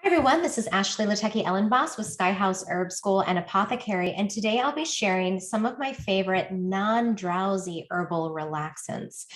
Hi everyone, this is Ashley Latecki Ellenboss with Skyhouse Herb School and Apothecary, and today I'll be sharing some of my favorite non-drowsy herbal relaxants.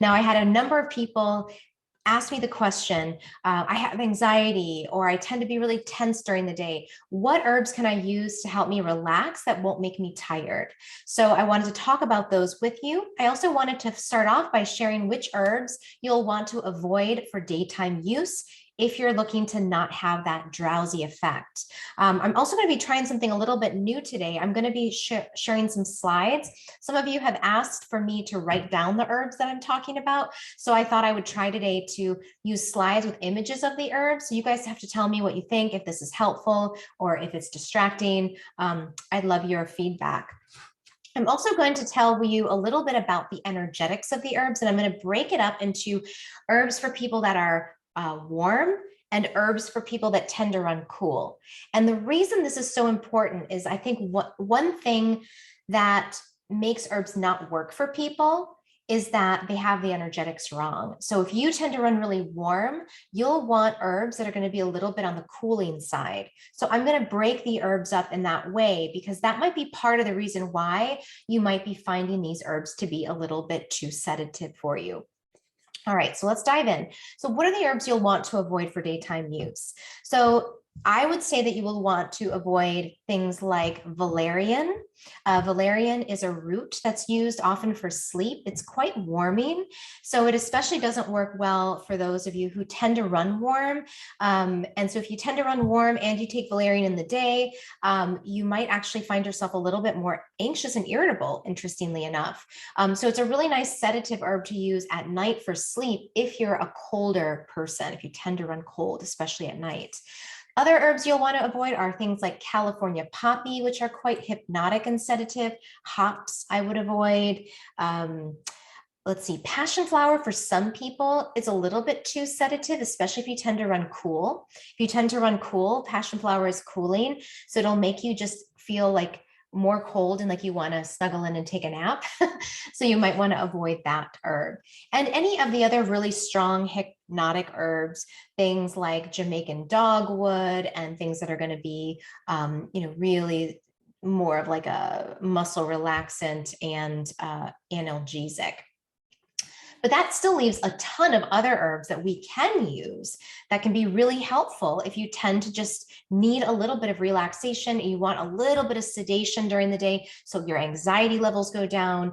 Now, I had a number of people ask me the question, I have anxiety or I tend to be really tense during the day. What herbs can I use to help me relax that won't make me tired? So I wanted to talk about those with you. I also wanted to start off by sharing which herbs you'll want to avoid for daytime use if you're looking to not have that drowsy effect. I'm also going to be trying something a little bit new today. I'm going to be sharing some slides. Some of you have asked for me to write down the herbs that I'm talking about. So I thought I would try today to use slides with images of the herbs. So you guys have to tell me what you think, if this is helpful or if it's distracting. I'd love your feedback. I'm also going to tell you a little bit about the energetics of the herbs, and I'm going to break it up into herbs for people that are warm and herbs for people that tend to run cool. And the reason this is so important is I think one thing that makes herbs not work for people is that they have the energetics wrong. So if you tend to run really warm, you'll want herbs that are going to be a little bit on the cooling side. So I'm going to break the herbs up in that way because that might be part of the reason why you might be finding these herbs to be a little bit too sedative for you. All right, so let's dive in. So what are the herbs you'll want to avoid for daytime use? So I would say that you will want to avoid things like valerian. Valerian is a root that's used often for sleep. It's quite warming, so it especially doesn't work well for those of you who tend to run warm. And so if you tend to run warm and you take valerian in the day, you might actually find yourself a little bit more anxious and irritable, interestingly enough. So it's a really nice sedative herb to use at night for sleep if you're a colder person, if you tend to run cold, especially at night. Other herbs you'll want to avoid are things like California poppy, which are quite hypnotic and sedative. Hops I would avoid. Let's see, passion flower for some people is a little bit too sedative, especially if you tend to run cool. If you tend to run cool, passion flower is cooling, so it'll make you just feel like more cold and like you want to snuggle in and take a nap. So you might want to avoid that herb. And any of the other really strong hypnotic herbs, things like Jamaican dogwood and things that are going to be, really more of like a muscle relaxant and analgesic. But that still leaves a ton of other herbs that we can use that can be really helpful if you tend to just need a little bit of relaxation and you want a little bit of sedation during the day so your anxiety levels go down,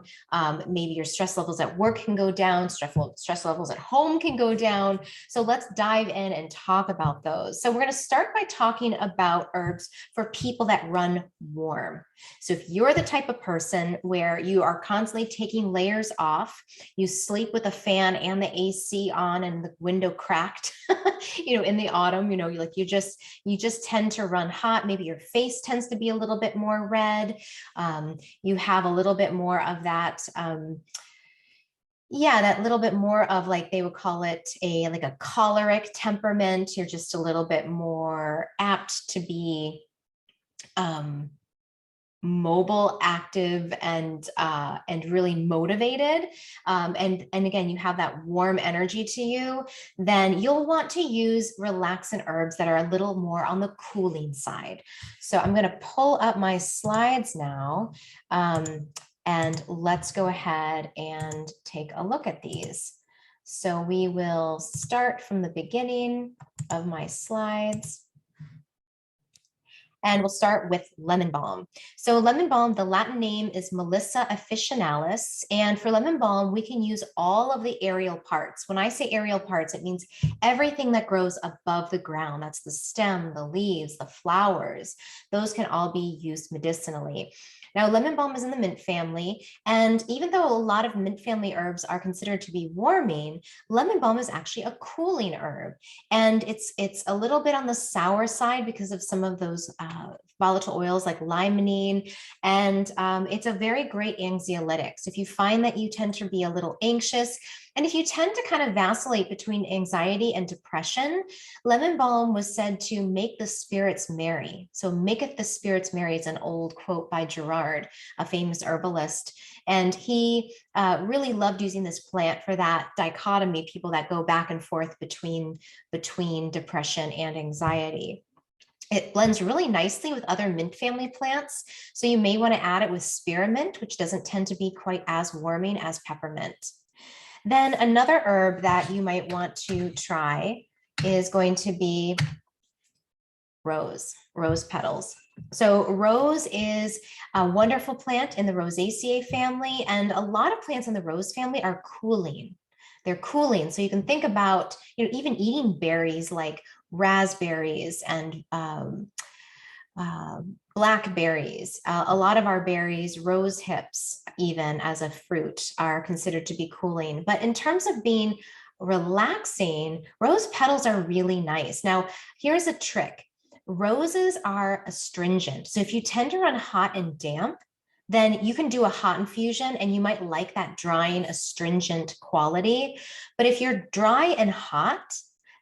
maybe your stress levels at work can go down, stress levels at home can go down. So let's dive in and talk about those. So we're going to start by talking about herbs for people that run warm. So if you're the type of person where you are constantly taking layers off, you sleep with a fan and the AC on and the window cracked, in the autumn, you just tend to run hot. Maybe your face tends to be a little bit more red. You have a little bit more of that, that little bit more of, like, they would call it a choleric temperament. You're just a little bit more apt to be mobile, active, and really motivated, and again, you have that warm energy to you, then you'll want to use relaxant herbs that are a little more on the cooling side. So I'm going to pull up my slides now, and let's go ahead and take a look at these. So we will start from the beginning of my slides. And we'll start with lemon balm. So lemon balm, the Latin name is Melissa officinalis. And for lemon balm, we can use all of the aerial parts. When I say aerial parts, it means everything that grows above the ground. That's the stem, the leaves, the flowers. Those can all be used medicinally. Now, lemon balm is in the mint family, and even though a lot of mint family herbs are considered to be warming, lemon balm is actually a cooling herb, and it's a little bit on the sour side because of some of those volatile oils like limonene, and it's a very great anxiolytic. So if you find that you tend to be a little anxious, And if you tend to kind of vacillate between anxiety and depression, lemon balm was said to make the spirits merry. So maketh the spirits merry is an old quote by Gerard, a famous herbalist. And he really loved using this plant for that dichotomy, people that go back and forth between depression and anxiety. It blends really nicely with other mint family plants. So you may want to add it with spearmint, which doesn't tend to be quite as warming as peppermint. Then another herb that you might want to try is going to be rose petals. So rose is a wonderful plant in the Rosaceae family, and a lot of plants in the rose family are cooling. They're cooling. So you can think about, even eating berries like raspberries and blackberries. A lot of our berries, rose hips, even as a fruit, are considered to be cooling. But in terms of being relaxing, rose petals are really nice. Now, here's a trick. Roses are astringent. So if you tend to run hot and damp, then you can do a hot infusion and you might like that drying astringent quality. But if you're dry and hot,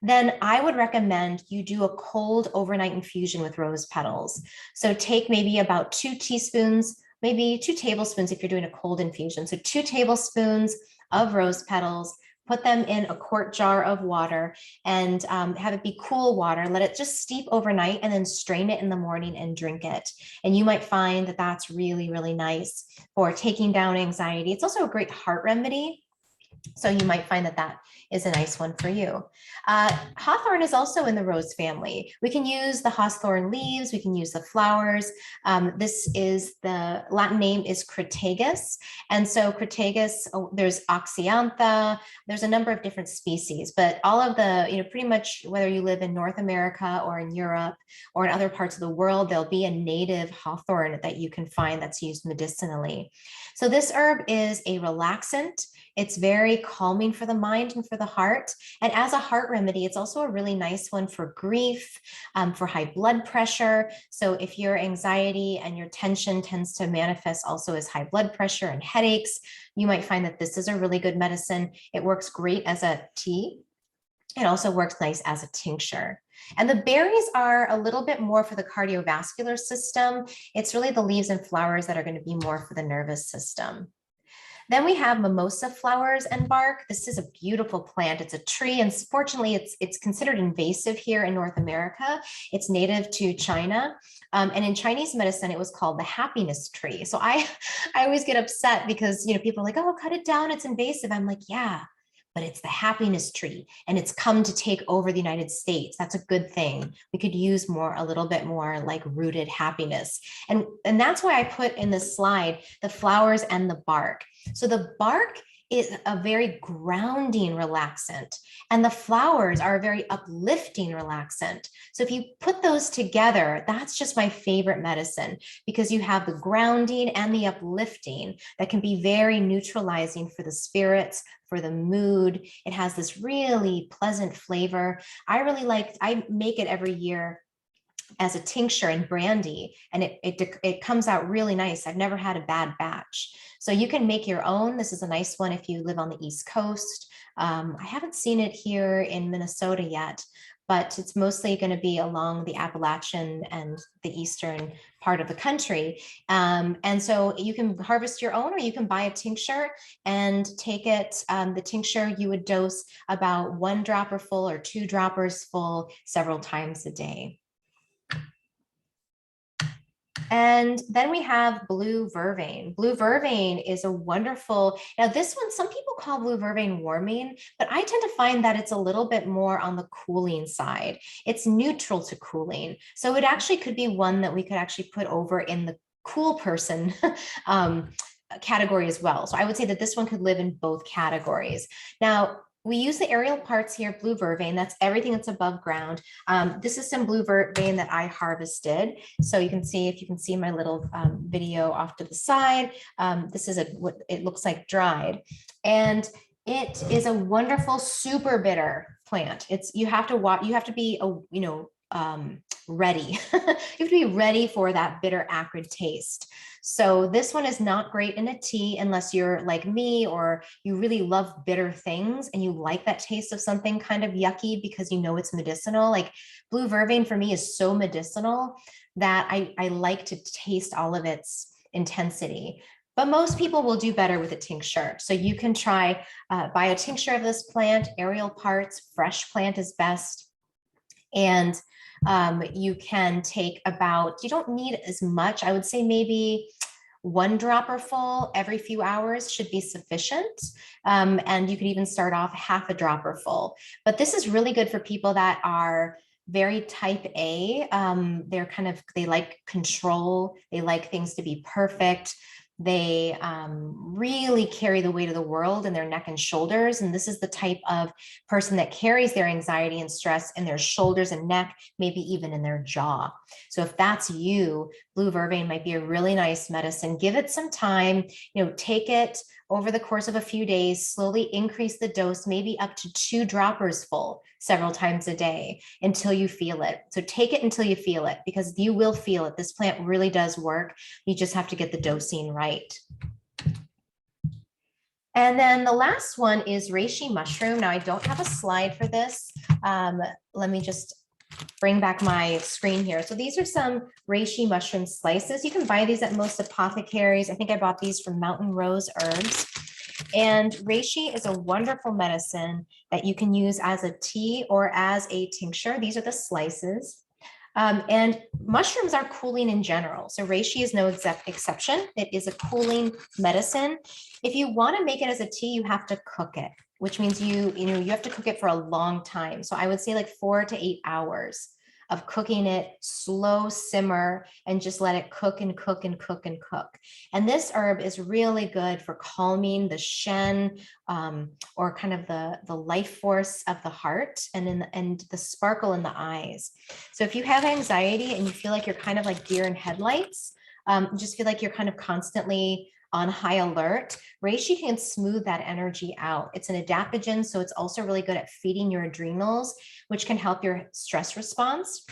then I would recommend you do a cold overnight infusion with rose petals. So take maybe about 2 teaspoons, maybe 2 tablespoons if you're doing a cold infusion. So 2 tablespoons of rose petals, put them in a quart jar of water and have it be cool water. Let it just steep overnight and then strain it in the morning and drink it. And you might find that that's really, really nice for taking down anxiety. It's also a great heart remedy. So you might find that that is a nice one for you. Hawthorn is also in the rose family. We can use the hawthorn leaves, we can use the flowers. This is, the Latin name is Crataegus. And so Crataegus, there's Oxyantha, there's a number of different species, but all of the, pretty much whether you live in North America or in Europe or in other parts of the world, there'll be a native hawthorn that you can find that's used medicinally. So this herb is a relaxant. It's very calming for the mind and for the heart. And as a heart remedy, it's also a really nice one for grief, for high blood pressure. So if your anxiety and your tension tends to manifest also as high blood pressure and headaches, you might find that this is a really good medicine. It works great as a tea. It also works nice as a tincture. And the berries are a little bit more for the cardiovascular system. It's really the leaves and flowers that are going to be more for the nervous system. Then we have mimosa flowers and bark. This is a beautiful plant. It's a tree, and fortunately, it's considered invasive here in North America. It's native to China, and in Chinese medicine, it was called the happiness tree. So I always get upset because people are like, "Oh, cut it down. It's invasive." I'm like, "Yeah, but it's the happiness tree, and it's come to take over the United States. That's a good thing. We could use a little bit more like rooted happiness." And that's why I put in this slide the flowers and the bark. So the bark is a very grounding relaxant, and the flowers are a very uplifting relaxant. So if you put those together, that's just my favorite medicine, because you have the grounding and the uplifting that can be very neutralizing for the spirits, for the mood. It has this really pleasant flavor. I make it every year as a tincture and brandy, and it comes out really nice. I've never had a bad batch. So you can make your own. This is a nice one if you live on the East Coast. I haven't seen it here in Minnesota yet, but it's mostly going to be along the Appalachian and the eastern part of the country. And so you can harvest your own, or you can buy a tincture and take it. The tincture, you would dose about 1 dropper full or 2 droppers full several times a day. And then we have blue vervain. Blue vervain is a wonderful, now this one, some people call blue vervain warming, but I tend to find that it's a little bit more on the cooling side. It's neutral to cooling. So it actually could be one that we could actually put over in the cool person category as well. So I would say that this one could live in both categories. Now, we use the aerial parts here, blue vervain. That's everything that's above ground. This is some blue vervain that I harvested. So you can see, if you can see my little video off to the side, this is what it looks like dried. And it is a wonderful, super bitter plant. You have to be ready. You have to be ready for that bitter, acrid taste. So this one is not great in a tea unless you're like me or you really love bitter things and you like that taste of something kind of yucky because you know it's medicinal. Like blue vervain for me is so medicinal that I like to taste all of its intensity. But most people will do better with a tincture. So you can try, buy a tincture of this plant, aerial parts, fresh plant is best. And you can take about, you don't need as much. I would say maybe 1 dropper full every few hours should be sufficient. And you could even start off half a dropper full. But this is really good for people that are very type A. They like control. They like things to be perfect. They really carry the weight of the world in their neck and shoulders. And this is the type of person that carries their anxiety and stress in their shoulders and neck, maybe even in their jaw. So if that's you, blue vervain might be a really nice medicine. Give it some time, take it over the course of a few days, slowly increase the dose, maybe up to 2 droppers full several times a day until you feel it. So take it until you feel it, because you will feel it. This plant really does work. You just have to get the dosing right. And then the last one is reishi mushroom. Now I don't have a slide for this. Let me just bring back my screen here. So these are some reishi mushroom slices. You can buy these at most apothecaries. I think I bought these from Mountain Rose Herbs. And reishi is a wonderful medicine that you can use as a tea or as a tincture. These are the slices. And mushrooms are cooling in general. So reishi is no exception. It is a cooling medicine. If you want to make it as a tea, you have to cook it, which means you have to cook it for a long time. So I would say like 4 to 8 hours of cooking it, slow simmer, and just let it cook and cook and cook and cook. And this herb is really good for calming the shen, or kind of the life force of the heart and the sparkle in the eyes. So if you have anxiety and you feel like you're kind of like deer in headlights, just feel like you're kind of constantly on high alert, reishi can smooth that energy out. It's an adaptogen, so it's also really good at feeding your adrenals, which can help your stress response.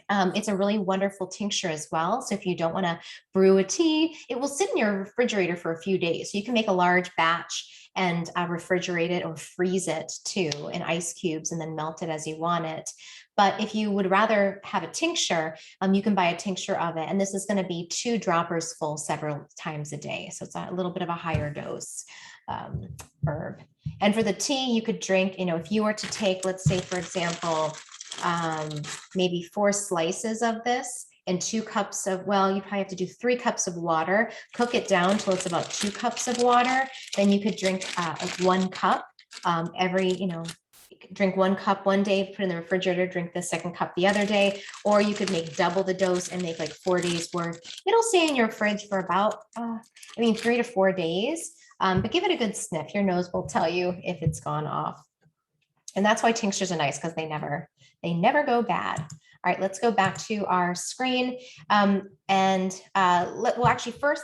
It's a really wonderful tincture as well. So if you don't want to brew a tea, it will sit in your refrigerator for a few days. So you can make a large batch and refrigerate it or freeze it too in ice cubes and then melt it as you want it. But if you would rather have a tincture, you can buy a tincture of it. And this is going to be 2 droppers full several times a day. So it's a little bit of a higher dose herb. And for the tea, you could drink, if you were to take, let's say, for example, maybe 4 slices of this and 2 cups of, well, you probably have to do 3 cups of water, cook it down till it's about 2 cups of water. Then you could drink 1 cup drink 1 cup one day, put in the refrigerator, drink the 2nd cup the other day, or you could make double the dose and make like 4 days worth. It'll stay in your fridge for about, 3 to 4 days, but give it a good sniff. Your nose will tell you if it's gone off. And that's why tinctures are nice, because they never go bad. All right, let's go back to our screen. First,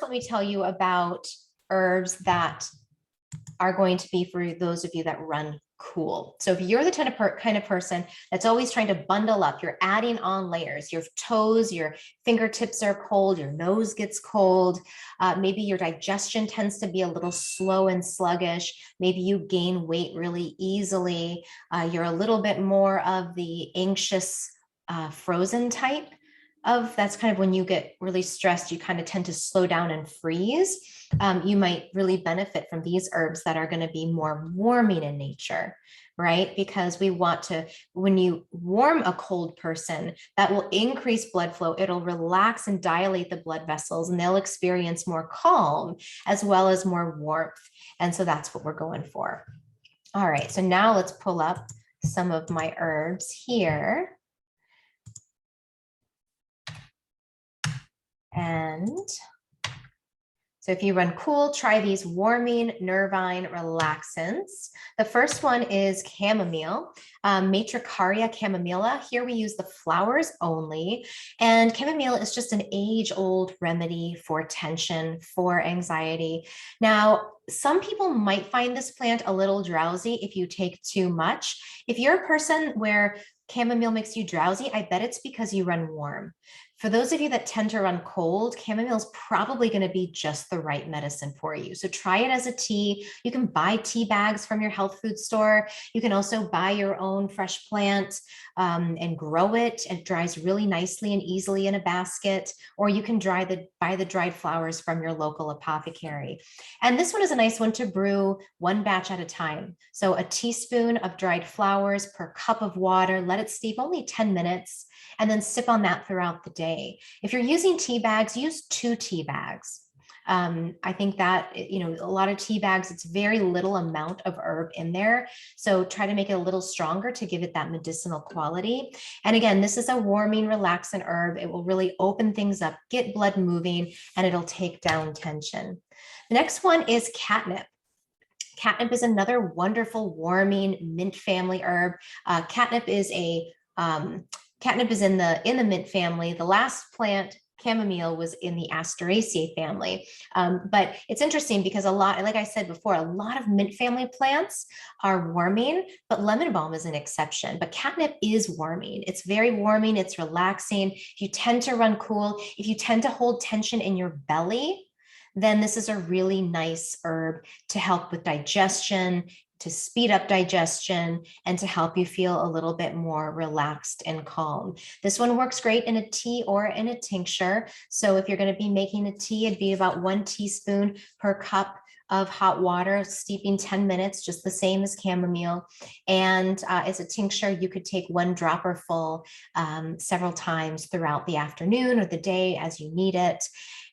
let me tell you about herbs that are going to be for those of you that run cool. So if you're the kind of person that's always trying to bundle up, you're adding on layers, your toes, your fingertips are cold, your nose gets cold, maybe your digestion tends to be a little slow and sluggish, maybe you gain weight really easily, you're a little bit more of the anxious, frozen type of, that's kind of when you get really stressed, you kind of tend to slow down and freeze. You might really benefit from these herbs that are going to be more warming in nature, right? Because we want to, when you warm a cold person, that will increase blood flow. It'll relax and dilate the blood vessels, and they'll experience more calm as well as more warmth. And so that's what we're going for. All right, so now let's pull up some of my herbs here. And so if you run cool, try these warming nervine relaxants. The first one is chamomile, Matricaria chamomilla. Here we use the flowers only. And chamomile is just an age-old remedy for tension, for anxiety. Now, some people might find this plant a little drowsy if you take too much. If you're a person where chamomile makes you drowsy, I bet it's because you run warm. For those of you that tend to run cold, chamomile is probably going to be just the right medicine for you. So try it as a tea. You can buy tea bags from your health food store. You can also buy your own fresh plant and grow it. It dries really nicely and easily in a basket, or you can buy the dried flowers from your local apothecary. And this one is a nice one to brew one batch at a time. So a teaspoon of dried flowers per cup of water, let it steep only 10 minutes, and then sip on that throughout the day. If you're using tea bags, use 2 tea bags. I think that, a lot of tea bags, it's very little amount of herb in there. So try to make it a little stronger to give it that medicinal quality. And again, this is a warming, relaxant herb. It will really open things up, get blood moving, and it'll take down tension. The next one is catnip. Catnip is another wonderful warming mint family herb. Catnip is Catnip is in the mint family. The last plant, chamomile, was in the Asteraceae family. But it's interesting because like I said before, a lot of mint family plants are warming, but lemon balm is an exception. But catnip is warming. It's very warming. It's relaxing. If you tend to run cool, if you tend to hold tension in your belly, then this is a really nice herb to help with digestion, to speed up digestion, and to help you feel a little bit more relaxed and calm. This one works great in a tea or in a tincture. So if you're going to be making a tea, it'd be about 1 teaspoon per cup of hot water, steeping 10 minutes, just the same as chamomile. And as a tincture, you could take 1 dropper full several times throughout the afternoon or the day as you need it.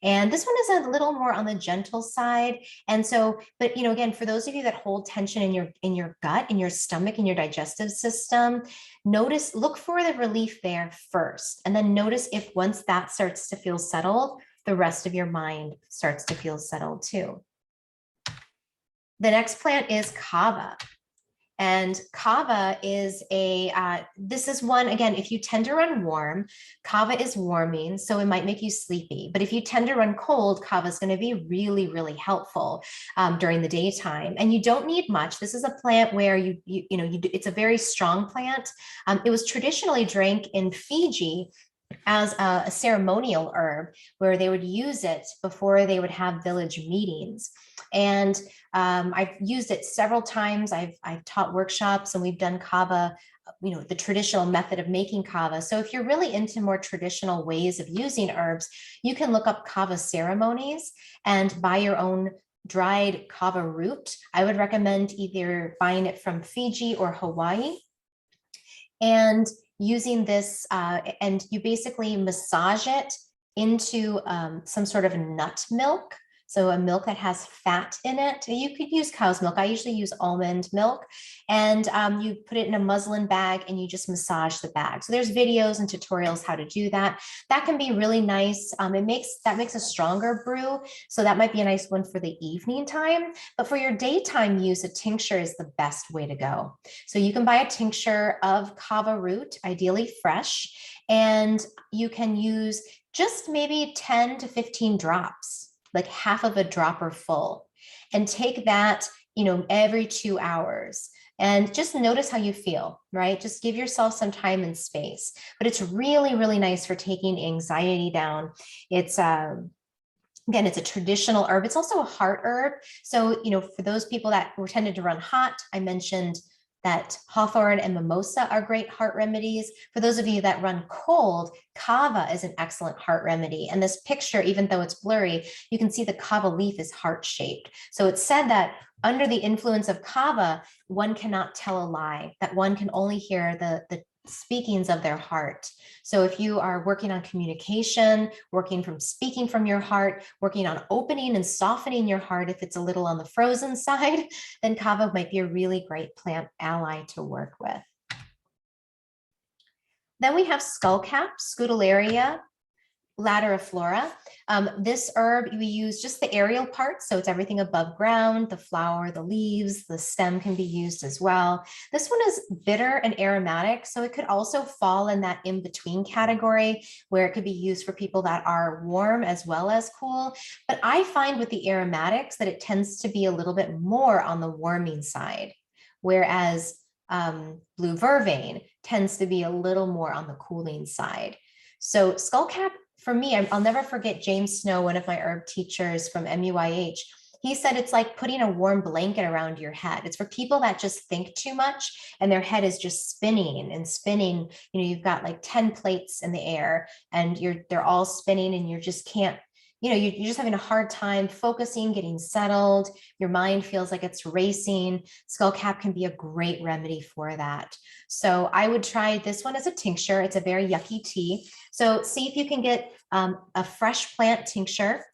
And this one is a little more on the gentle side. And so, but again, for those of you that hold tension in your gut, in your stomach, in your digestive system, look for the relief there first. And then notice if once that starts to feel settled, the rest of your mind starts to feel settled too. The next plant is Kava. And Kava is this is one, again, if you tend to run warm, Kava is warming, so it might make you sleepy. But if you tend to run cold, Kava is going to be really, really helpful during the daytime. And you don't need much. This is a plant where it's a very strong plant. It was traditionally drank in Fiji as a ceremonial herb where they would use it before they would have village meetings. And I've used it several times. I've taught workshops and we've done Kava, the traditional method of making Kava. So if you're really into more traditional ways of using herbs, you can look up Kava ceremonies and buy your own dried Kava root. I would recommend either buying it from Fiji or Hawaii. And using this, and you basically massage it into some sort of nut milk. So a milk that has fat in it. You could use cow's milk. I usually use almond milk. And you put it in a muslin bag and you just massage the bag. So there's videos and tutorials how to do that. That can be really nice. That makes a stronger brew. So that might be a nice one for the evening time. But for your daytime use, a tincture is the best way to go. So you can buy a tincture of Kava root, ideally fresh, and you can use just maybe 10 to 15 drops. Like half of a dropper full, and take that, every 2 hours, and just notice how you feel, right? Just give yourself some time and space, but it's really, really nice for taking anxiety down. It's, again, it's a traditional herb. It's also a heart herb. So, for those people that were tended to run hot, I mentioned that Hawthorn and Mimosa are great heart remedies. For those of you that run cold, Kava is an excellent heart remedy. And this picture, even though it's blurry, you can see the Kava leaf is heart-shaped. So it's said that under the influence of Kava, one cannot tell a lie, that one can only hear the speakings of their heart. So if you are working on communication, speaking from your heart, working on opening and softening your heart, if it's a little on the frozen side, then Kava might be a really great plant ally to work with. Then we have Skullcap, Scutellaria. Lateriflora. This herb, we use just the aerial part, so it's everything above ground, the flower, the leaves, the stem can be used as well. This one is bitter and aromatic, so it could also fall in that in-between category where it could be used for people that are warm as well as cool. But I find with the aromatics that it tends to be a little bit more on the warming side, whereas blue vervain tends to be a little more on the cooling side. So skullcap, for me, I'll never forget James Snow, one of my herb teachers from MUIH. He said it's like putting a warm blanket around your head. It's for people that just think too much and their head is just spinning and spinning. You know, you've got like 10 plates in the air and they're all spinning and you just can't, you know, you're just having a hard time focusing, getting settled. Your mind feels like it's racing. Skullcap can be a great remedy for that. So I would try this one as a tincture. It's a very yucky tea. So see if you can get a fresh plant tincture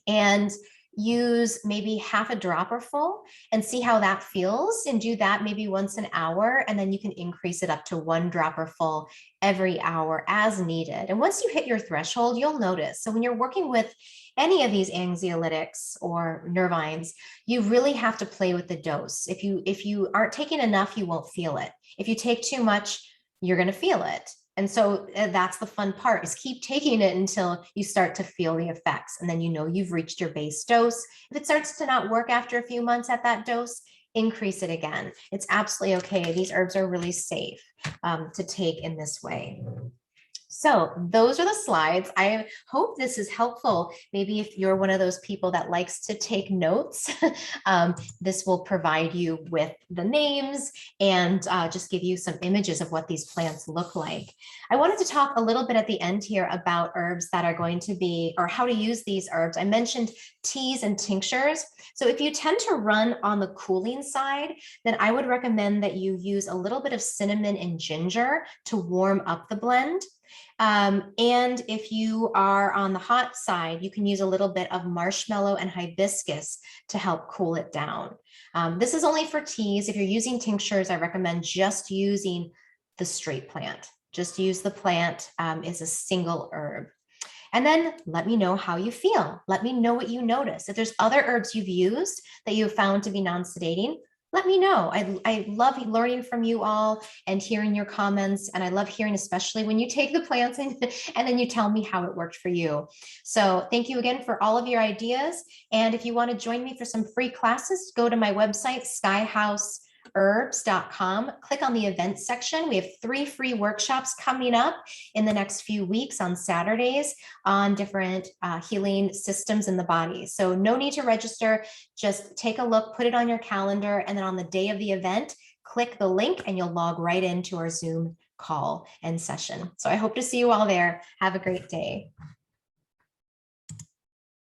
and use maybe half a dropper full and see how that feels, and do that maybe once an hour, and then you can increase it up to 1 dropper full every hour as needed. And once you hit your threshold, you'll notice. So when you're working with any of these anxiolytics or nervines, you really have to play with the dose. If you aren't taking enough, you won't feel it. If you take too much, you're going to feel it. And so that's the fun part, is keep taking it until you start to feel the effects. And then you know you've reached your base dose. If it starts to not work after a few months at that dose, increase it again. It's absolutely okay. These herbs are really safe to take in this way. So those are the slides. I hope this is helpful. Maybe if you're one of those people that likes to take notes, this will provide you with the names and just give you some images of what these plants look like. I wanted to talk a little bit at the end here about herbs that are going to be, or how to use these herbs. I mentioned teas and tinctures. So if you tend to run on the cooling side, then I would recommend that you use a little bit of cinnamon and ginger to warm up the blend. And if you are on the hot side, you can use a little bit of marshmallow and hibiscus to help cool it down. This is only for teas. If you're using tinctures, I recommend just using the straight plant. Just use the plant as a single herb. And then let me know how you feel. Let me know what you notice. If there's other herbs you've used that you've found to be non-sedating, let me know. I love learning from you all and hearing your comments. And I love hearing, especially when you take the plants and then you tell me how it worked for you. So thank you again for all of your ideas. And if you want to join me for some free classes, go to my website, skyhouseherbs.com. Click on the events section. We have 3 free workshops coming up in the next few weeks on Saturdays on different healing systems in the body. So no need to register. Just take a look, put it on your calendar, and then on the day of the event, click the link and you'll log right into our Zoom call and session. So I hope to see you all there. Have a great day.